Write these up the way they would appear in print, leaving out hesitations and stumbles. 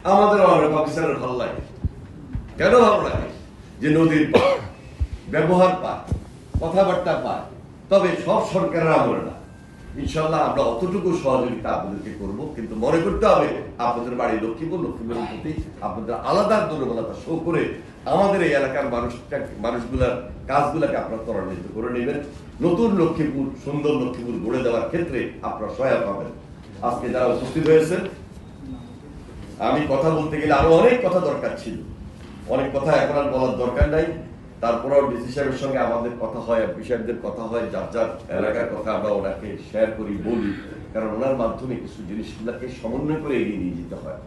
আমাদের পাকিস্তানের ভালো লাগে। কেন ভালো লাগে? যে নদীর পার, ব্যবহার পায়, কথাবার্তা পায়। তবে সব সরকারের আমলে না। ইনশাল্লাহ আমরা অতটুকু সহযোগিতা আপনাদেরকে করব, কিন্তু মনে করতে হবে আপনাদের বাড়ি লক্ষ্মীপুরের প্রতি আপনাদের আলাদা দুর্বলতা শো করে আমাদের এই এলাকার মানুষগুলার কাজগুলাকে আপনারা ত্বরান্বিত করে নেবেন। নতুন লক্ষ্মীপুর, সুন্দর লক্ষ্মীপুর গড়ে দেওয়ার ক্ষেত্রে আপনারা সহায়ক হবেন। আজকে যারা উপস্থিত হয়েছেন, আমি কথা বলতে গেলে আরো অনেক কথা দরকার ছিল, অনেক কথা এখন আর বলার দরকার নাই। তারপরেও ডিসি সাহেবের সঙ্গে আমাদের কথা হয়, বিষয়দের কথা হয়, যার যার এলাকার কথা আমরা ওনাকে শেয়ার করি, বলি, কারণ ওনার মাধ্যমে কিছু জিনিসগুলোকে সমন্বয় করে এগিয়ে নিয়ে যেতে হয়।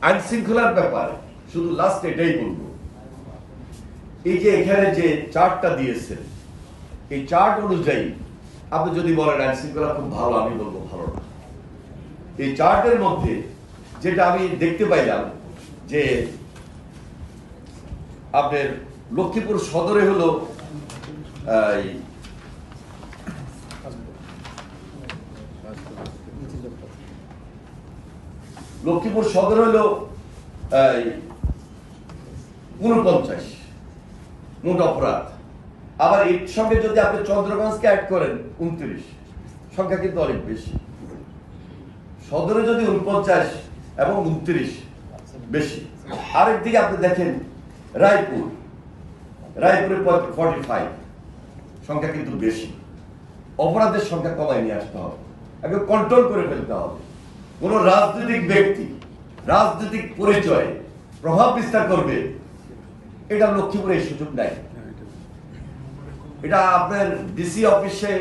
আইন শৃঙ্খলার ব্যাপারে শুধু লাস্ট এটাই বলবো, এই যে এখানে যে চার্টটা দিয়েছেন, এই চার্ট অনুযায়ী আপনি যদি বলেন আইন শৃঙ্খলা খুব ভালো, আমি বলবো ভালো না। এই চার্টের মধ্যে যেটা আমি দেখতে পাইলাম যে আপনার লক্ষ্মীপুর সদরে হলো লক্ষ্মীপুর সদর হলো 49 মোট অপরাধ। আবার এর সঙ্গে যদি আপনি চন্দ্রগঞ্জকে অ্যাড করেন 29, সংখ্যা কিন্তু অনেক বেশি। সদরে যদি 49 এবং 29 বেশি। আরেকদিকে আপনি দেখেন রায়পুরে 45, সংখ্যা কিন্তু বেশি। অপরাধের সংখ্যা কমায় নিয়ে আসতে হবে, একটু কন্ট্রোল করে ফেলতে হবে। কোন রাজনৈতিক ব্যক্তি রাজনৈতিক পরিচয়ে প্রভাব বিস্তার করবে, এটা লক্ষ্মীপুরে এই সুযোগ নাই। এটা আপনার ডিসি অফিসে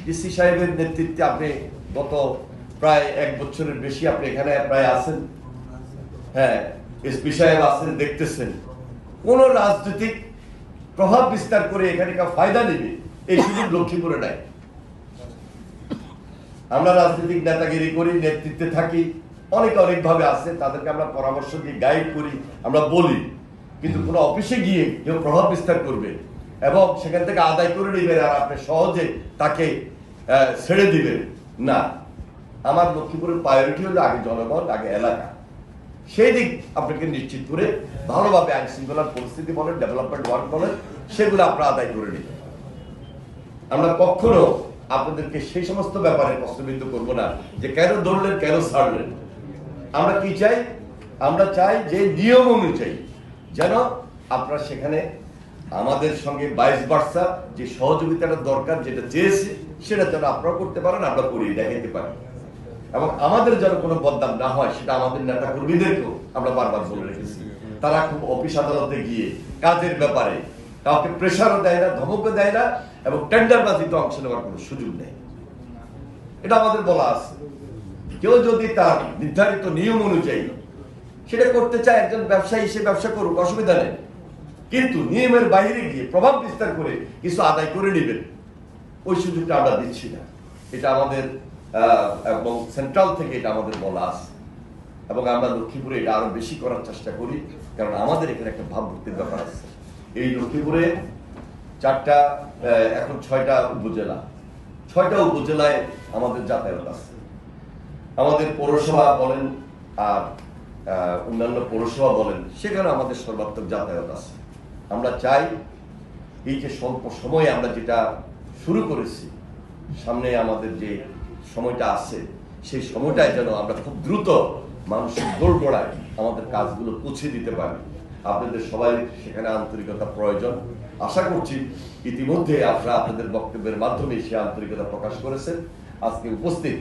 ডিসি সাহেবের নেতৃত্বে আপনি গত প্রায় 1 বছরের বেশি আপনি এখানে প্রায় আছেন। হ্যাঁ, এসপি সাহেব আছেন, দেখতেছেন। কোন রাজনৈতিক প্রভাব বিস্তার করে এখানে ফায়দা নেবে এই সুযোগ লক্ষ্মীপুরে নাই। আমরা রাজনৈতিক নেতাগিরি করি, নেতৃত্বে থাকি, অনেক ভাবে আছে, তাদেরকে আমরা পরামর্শ দিয়ে গাইড করি, আমরা বলি, কিন্তু কোন অফিসে গিয়ে কেউ প্রভাব বিস্তার করবে এবং সেখান থেকে আদায় করে নেবে আর আপনি সহজে তাকে ছেড়ে দিবেন না। আমার লক্ষ্মীপুরের প্রায়োরিটি হলো আগে জনগণ, আগে এলাকা। সেই দিক আপনাকে নিশ্চিত করে ভালোভাবে আইন শৃঙ্খলার পরিস্থিতি বলেন, ডেভেলপমেন্ট ওয়ার্ক বলেন, সেগুলো আপনারা আদায় করে নেবেন। আমরা কখনো আপনাদেরকে সেই সমস্ত ব্যাপারে প্রশ্নবিদ্ধ করবো না যে কেন ধরলেন, কেন ছাড়লেন। আমরা কি চাই? আমরা চাই যে নিয়ম অনুযায়ী যেন আপনারা সেখানে আমাদের সঙ্গে 22 বার্সা যে সহযোগিতাটা দরকার, যেটা চেয়েছে সেটা যেন আপনারা করতে পারেন, আমরা করিয়ে দেখাইতে পারি। এবং আমাদের যেন কোনো বদনাম না হয়, সেটা আমাদের নেতা কর্মীদেরকেও আমরা বারবার বলে রেখেছি। তারা খুব অফিস আদালতে গিয়ে কাজের ব্যাপারে কাউকে প্রেশারও দেয় না, ধমকও দেয় না, এবং টেন্ডারবাজিতে অংশ নেওয়ার কোনো সুযোগ নেই। এটা আমাদের বলা আছে। কেউ যদি তার নির্ধারিত নিয়ম অনুযায়ী সেটা করতে চায়, একজন ব্যবসায়ী সে ব্যবসা করুক, অসুবিধা নেই, কিন্তু নিয়মের বাইরে গিয়ে প্রভাব বিস্তার করে কিছু আদায় করে নেবেন, ওই সুযোগটা আমরা দিচ্ছি না। এটা আমাদের এবং সেন্ট্রাল থেকে এটা আমাদের বলা আছে, এবং আমরা লক্ষ্মীপুরে এটা আরো বেশি করার চেষ্টা করি, কারণ আমাদের এখানে একটা ভাবমূর্তির ব্যাপার আছে। এই লক্ষ্মীপুরে এখন 6টা উপজেলা, 6টা উপজেলায় আমাদের যাতায়াত আছে। আমাদের পৌরসভা বলেন আর অন্যান্য পৌরসভা বলেন, সেখানে আমাদের সর্বাত্মক যাতায়াত আছে। আমরা চাই এই যে স্বল্প সময়ে আমরা যেটা শুরু করেছি, সামনে আমাদের যে সময়টা আছে, সেই সময়টায় যেন আমরা খুব দ্রুত মানুষের দোরগোড়ায় আমাদের কাজগুলো পৌঁছে দিতে পারি। আপনাদের সবাই সেখানে আন্তরিকতা প্রয়োজন। আশা করছি ইতিমধ্যে আপনারা আপনাদের বক্তব্যের মাধ্যমে সে আন্তরিকতা প্রকাশ করেছেন। আজকে উপস্থিত